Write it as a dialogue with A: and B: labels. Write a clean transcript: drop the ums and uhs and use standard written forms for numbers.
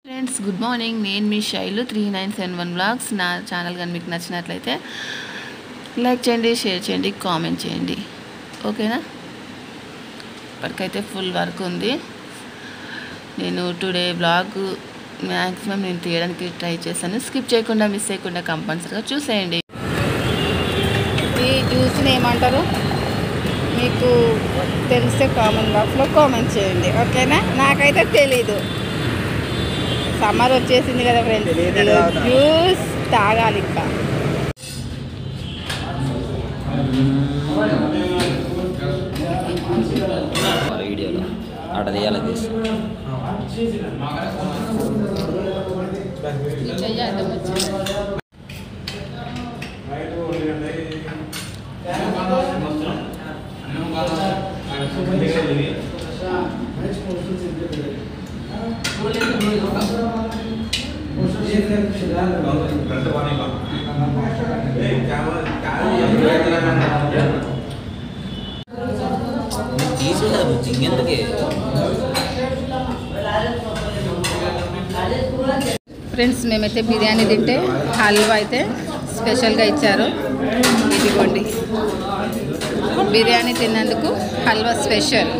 A: Friends good morning. నేను మీ Shailu 3971 blogs. నా channel కానీ మీకు నచ్చినట్లయితే లైక్ చేయండి, షేర్ చేయండి, కామెంట్ చేయండి. ఓకేనా? ఇప్పటికైతే ఫుల్ వర్క్ ఉంది. నేను టుడే బ్లాగ్ మ్యాక్సిమం నేను తీయడానికి ట్రై చేశాను. స్కిప్ చేయకుండా, మిస్ చేయకుండా కంపల్సరీగా చూసేయండి.
B: ఈ జ్యూస్ని ఏమంటారు మీకు తెలిస్తే కామెంట్ బాక్స్లో కామెంట్ చేయండి. ఓకేనా? నాకైతే తెలీదు. సమ్మర్ వచ్చేసింది కదా ఫ్రెండ్స్, జ్యూస్ తాగాలి. ఇంకా
C: వీడియోలో అక్కడ తీయాలి తీసి ఎందుకే
B: ఫ్రెండ్స్, మేమైతే బిర్యానీ తింటే హల్వా అయితే స్పెషల్గా ఇచ్చారు. ఇదిగోండి, బిర్యానీ తిన్నందుకు హల్వా స్పెషల్.